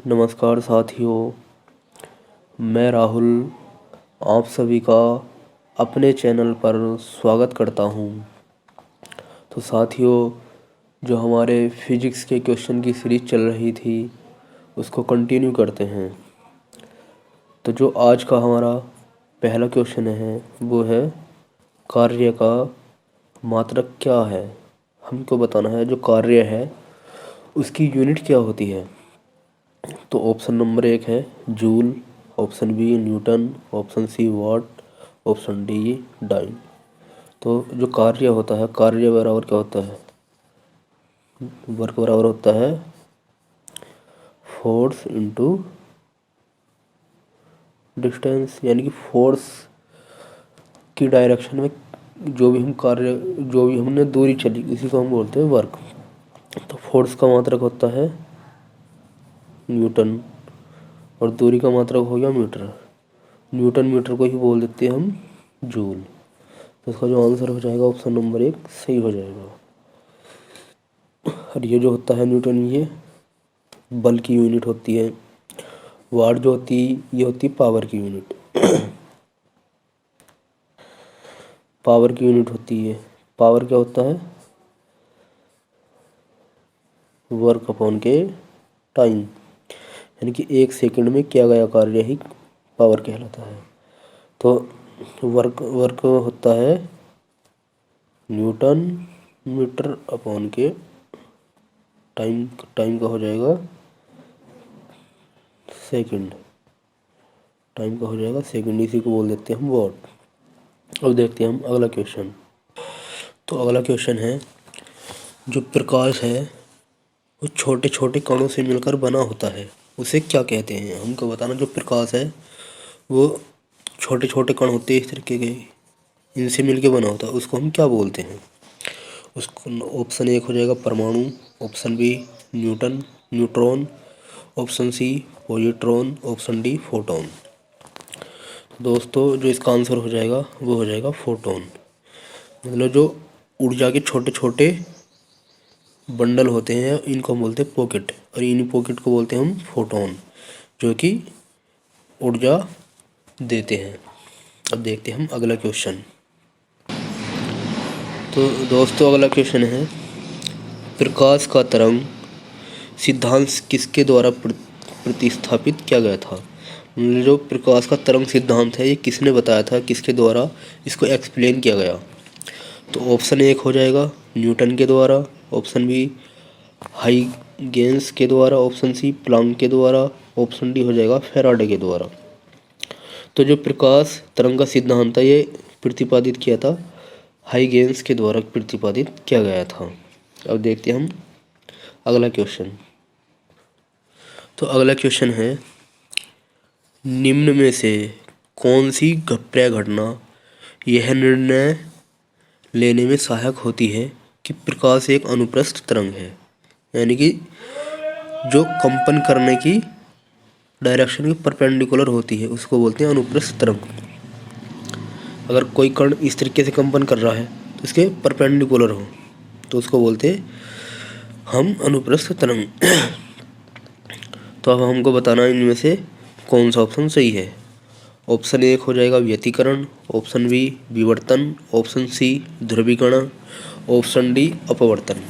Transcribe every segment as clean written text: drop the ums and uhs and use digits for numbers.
नमस्कार साथियों, मैं राहुल आप सभी का अपने चैनल पर स्वागत करता हूँ। तो साथियों, जो हमारे फिजिक्स के क्वेश्चन की सीरीज चल रही थी उसको कंटिन्यू करते हैं। तो जो आज का हमारा पहला क्वेश्चन है वो है कार्य का मात्रक क्या है। हमको बताना है जो कार्य है उसकी यूनिट क्या होती है। तो ऑप्शन नंबर 1 है joule, option B Newton, option C watt, option D dyne. तो जो कार्य होता है, कार्य बराबर क्या होता है, वर्क बराबर होता है फोर्स इनटू डिस्टेंस, यानी कि फोर्स की डायरेक्शन में जो भी हमने दूरी चली उसी को हम बोलते हैं वर्क। तो फोर्स का मात्रक होता है न्यूटन और दूरी का मात्रक हो गया मीटर। न्यूटन मीटर को ही बोल देते हैं हम जूल। तो इसका जो आंसर हो जाएगा ऑप्शन नंबर 1 सही हो जाएगा। और ये जो होता है न्यूटन, ये बल की यूनिट होती है। वाट जो होती है ये होती है पावर की यूनिट। पावर की यूनिट होती है। पावर क्या होता है, वर्क अपॉन के टाइम, यानी कि 1 सेकंड में किया गया कार्य ही पावर कहलाता है। तो वर्क होता है न्यूटन मीटर अपॉन के टाइम। टाइम का हो जाएगा सेकंड। टाइम का हो जाएगा सेकंड, इसी को बोल देते हैं हम वॉट। अब देखते हैं हम अगला क्वेश्चन। तो अगला क्वेश्चन है जो प्रकाश है वो छोटे छोटे कणों से मिलकर बना होता है, उसे क्या कहते हैं। हमको बताना जो प्रकाश है वो छोटे छोटे कण होते हैं इस तरीके के, इनसे मिलके बना होता है, उसको हम क्या बोलते हैं। उसको ऑप्शन 1 हो जाएगा परमाणु, option B neutron, option C positron, option D photon. दोस्तों जो इसका आंसर हो जाएगा वो हो जाएगा फोटोन। मतलब जो ऊर्जा के छोटे छोटे बंडल होते हैं इनको हम बोलते हैं पॉकेट, और इन पॉकेट को बोलते हैं हम फोटोन, जो कि ऊर्जा देते हैं। अब देखते हैं हम अगला क्वेश्चन। तो दोस्तों अगला क्वेश्चन है प्रकाश का तरंग सिद्धांत किसके द्वारा प्रतिस्थापित किया गया था। जो प्रकाश का तरंग सिद्धांत है ये किसने बताया था, किसके द्वारा इसको एक्सप्लेन किया गया। तो ऑप्शन 1 हो जाएगा न्यूटन के द्वारा, ऑप्शन बी हाइगेंस के द्वारा, ऑप्शन सी प्लांक के द्वारा, ऑप्शन डी हो जाएगा फैराडे के द्वारा। तो जो प्रकाश तरंग का सिद्धांत था ये प्रतिपादित किया था हाइगेंस के द्वारा प्रतिपादित किया गया था। अब देखते हैं हम अगला क्वेश्चन। तो अगला क्वेश्चन है निम्न में से कौन सी प्राय घटना यह निर्णय लेने में सहायक होती है कि प्रकाश एक अनुप्रस्थ तरंग है, यानी कि जो कंपन करने की डायरेक्शन की परपेंडिकुलर होती है उसको बोलते हैं अनुप्रस्थ तरंग। अगर कोई कण इस तरीके से कंपन कर रहा है तो इसके परपेंडिकुलर हो तो उसको बोलते हैं हम अनुप्रस्थ तरंग। तो अब हमको बताना है इनमें से कौन सा ऑप्शन सही है। ऑप्शन 1 हो जाएगा व्यतिकरण, ऑप्शन बी विवर्तन, ऑप्शन सी ध्रुवीकरण, ऑप्शन डी अपवर्तन।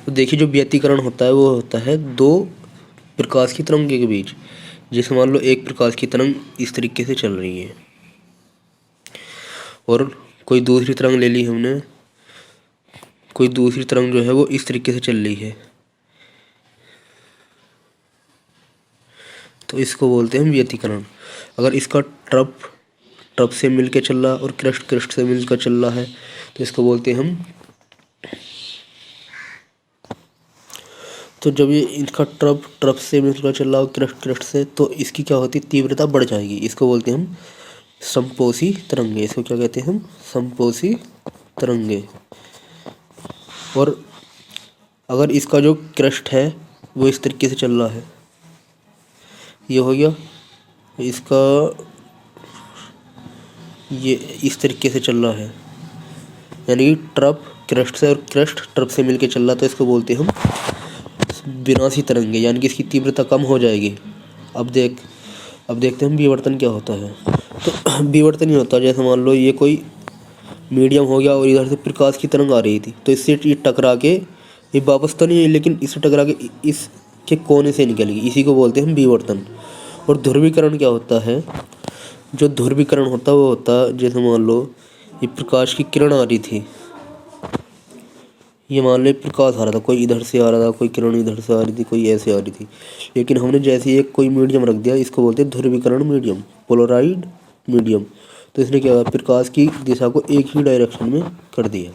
तो देखिए जो व्यतिकरण होता है वो होता है दो प्रकाश की तरंगों के बीच। जैसे मान लो एक प्रकाश की तरंग इस तरीके से चल रही है और कोई दूसरी तरंग ले ली हमने, कोई दूसरी तरंग जो है वो इस तरीके से चल रही है, तो इसको बोलते हैं हम व्यतिकरण। अगर इसका ट्रप से मिलके चल रहा है और क्रेस्ट से मिलकर चल रहा है तो इसको बोलते हैं हम, तो जब ये इनका ट्रप से मिलकर चल रहा हो क्रेस्ट से तो इसकी क्या होती है तीव्रता बढ़ जाएगी, इसको बोलते हैं हम समपोषी तरंगे। इसको क्या कहते हैं हम समपोषी तरंगे। और अगर इसका जो क्रेस्ट है वो इस तरीके से चल रहा है, ये हो गया, इसका ये इस तरीके से चल रहा है, यानी ट्रप क्रेस्ट से और क्रेस्ट ट्रप से मिलके चल रहा, तो इसको बोलते हैं हम विनाशी तरंग है, यानी कि इसकी तीव्रता कम हो जाएगी। अब देखते हैं विवर्तन क्या होता है। तो विवर्तन ही होता है, जैसे मान लो ये कोई मीडियम हो गया और इधर से प्रकाश की तरंग आ रही थी, तो इससे ये टकरा के, ये वापस तो नहीं, लेकिन इससे टकरा के इसके कोने से निकलेगी, इसी को बोलते हैं विवर्तन। और ध्रुवीकरण क्या होता है? जो ध्रुवीकरण होता है वो होता है, जैसे मान लो ये प्रकाश की किरण आ रही थी, ये मान लो प्रकाश आ रहा था, कोई इधर से आ रहा था, कोई किरण इधर से आ रही थी, कोई ऐसे आ रही थी, लेकिन हमने जैसे एक कोई मीडियम रख दिया, इसको बोलते हैं ध्रुवीकरण मीडियम, पोलराइड मीडियम। तो इसने क्या हुआ, प्रकाश की दिशा को एक ही डायरेक्शन में कर दिया,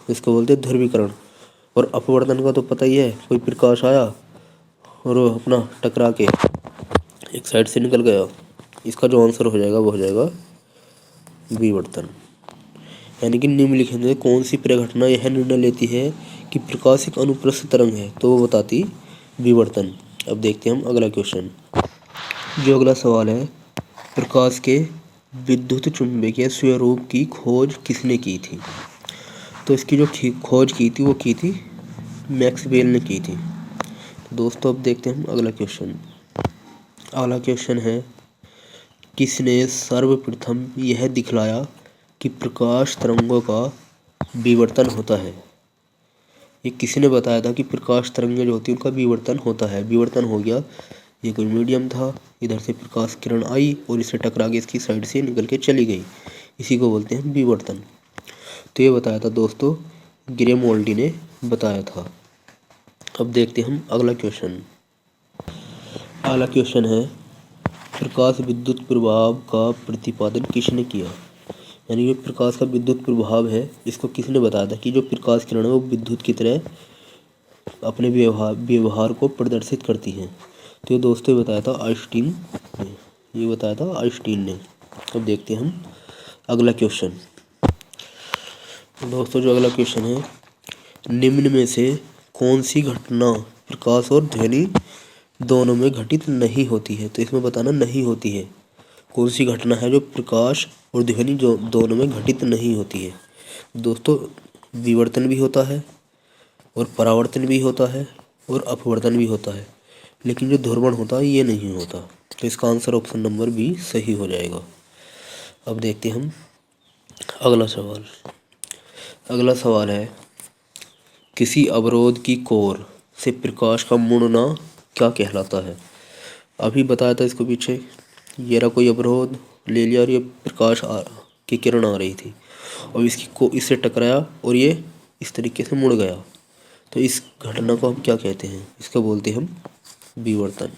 इसको बोलते हैं ध्रुवीकरण। और अपवर्तन का तो पता ही है, कोई प्रकाश आया और वो अपना टकरा के एक साइड से निकल गया, इसका जो आंसर हो जाएगा वो हो जाएगा विवर्तन। यानी कि निम्नलिखित में कौन सी परिघटना यह निर्णय लेती है कि प्रकाश एक अनुप्रस्थ तरंग है, तो वो बताती विवर्तन। अब देखते हैं हम अगला क्वेश्चन। जो अगला सवाल है, प्रकाश के विद्युत चुंबकीय स्वरूप की खोज किसने की थी? तो इसकी जो खोज की थी वो की थी मैक्सवेल ने की थी। दोस्तों अब देखते हैं हम अगला क्वेश्चन। अगला क्वेश्चन है, किसने सर्वप्रथम यह दिखलाया कि प्रकाश तरंगों का विवर्तन होता है? ये किसी ने बताया था कि प्रकाश तरंगें जो होती हैं उनका विवर्तन होता है। विवर्तन हो गया, ये कोई मीडियम था, इधर से प्रकाश किरण आई और इससे टकरा के इसकी साइड से निकल के चली गई, इसी को बोलते हैं विवर्तन। तो ये बताया था दोस्तों ग्रेमोल्डी ने बताया था। अब देखते हैं हम अगला क्वेश्चन। अगला क्वेश्चन है, प्रकाश विद्युत प्रभाव का प्रतिपादन किसने किया? यानी कि प्रकाश का विद्युत प्रभाव है, इसको किसने बताया था कि जो प्रकाश किरण है वो विद्युत की तरह अपने व्यवहार को प्रदर्शित करती हैं? तो ये दोस्तों बताया था आइंस्टीन ने, ये बताया था आइंस्टीन ने। अब देखते हैं हम अगला क्वेश्चन। दोस्तों जो अगला क्वेश्चन है, निम्न में से कौन सी घटना प्रकाश और ध्वनि दोनों में घटित नहीं होती है? तो इसमें बताना नहीं होती है, कौन सी घटना है जो प्रकाश और ध्वनि जो दोनों में घटित नहीं होती है? दोस्तों विवर्तन भी होता है और परावर्तन भी होता है और अपवर्तन भी होता है, लेकिन जो ध्रुवण होता है ये नहीं होता। तो इसका आंसर ऑप्शन नंबर बी सही हो जाएगा। अब देखते हैं हम अगला सवाल। अगला सवाल है, किसी अवरोध की कोर से प्रकाश का मुड़ना क्या कहलाता है? अभी बताया था इसको पीछे, ये रहा कोई अवरोध ले लिया और ये प्रकाश की किरण आ रही थी और इससे टकराया और ये इस तरीके से मुड़ गया, तो इस घटना को हम क्या कहते हैं? इसको बोलते हैं हम विवर्तन,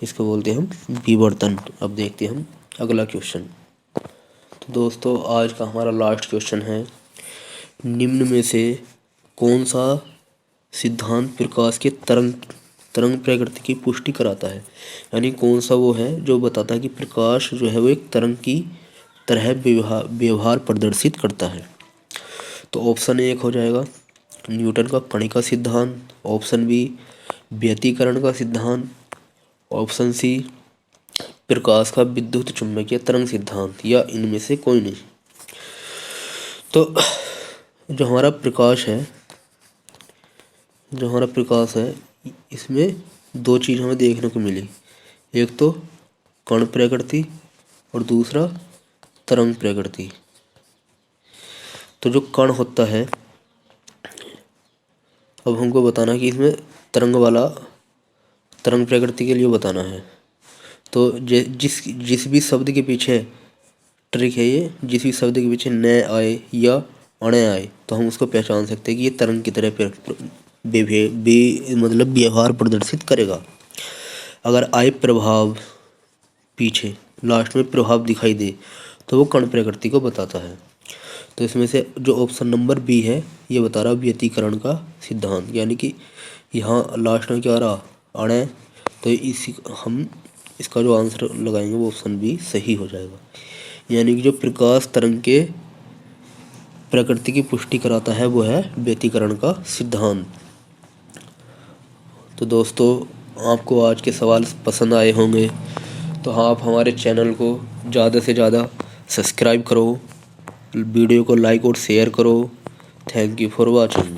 इसको बोलते हैं हम विवर्तन। अब देखते हैं हम अगला क्वेश्चन। तो दोस्तों आज का हमारा लास्ट क्वेश्चन है, निम्न में से कौन सा सिद्धांत प्रकाश के तरंग प्रकृति की पुष्टि कराता है? यानी कौन सा वो है जो बताता है कि प्रकाश जो है वो एक तरंग की तरह व्यवहार प्रदर्शित करता है? तो ऑप्शन ए हो जाएगा न्यूटन का कणिका सिद्धांत, ऑप्शन बी व्यतिकरण का सिद्धांत, ऑप्शन सी प्रकाश का विद्युत चुंबकीय तरंग सिद्धांत, या इनमें से कोई नहीं। तो जो हमारा प्रकाश है इसमें दो चीज़ हमें देखने को मिली, एक तो कण प्रकृति और दूसरा तरंग प्रकृति। तो जो कण होता है, अब हमको बताना कि इसमें तरंग प्रकृति के लिए बताना है। तो जिस भी शब्द के पीछे ट्रिक है ये, जिस भी शब्द के पीछे न आए या अणे आए तो हम उसको पहचान सकते हैं कि ये तरंग की तरह मतलब व्यवहार प्रदर्शित करेगा। अगर आए प्रभाव पीछे लास्ट में प्रभाव दिखाई दे तो वो कण प्रकृति को बताता है। तो इसमें से जो ऑप्शन नंबर बी है ये बता रहा व्यतिकरण का सिद्धांत, यानी कि यहाँ लास्ट में क्या आ रहा अणे, तो हम इसका जो आंसर लगाएंगे वो ऑप्शन बी सही हो जाएगा। यानी कि जो प्रकाश तरंग के प्रकृति की पुष्टि कराता है वो है व्यतिकरण का सिद्धांत। तो दोस्तों आपको आज के सवाल पसंद आए होंगे, तो आप हमारे चैनल को ज़्यादा से ज़्यादा सब्सक्राइब करो, वीडियो को लाइक और शेयर करो। Thank you for watching.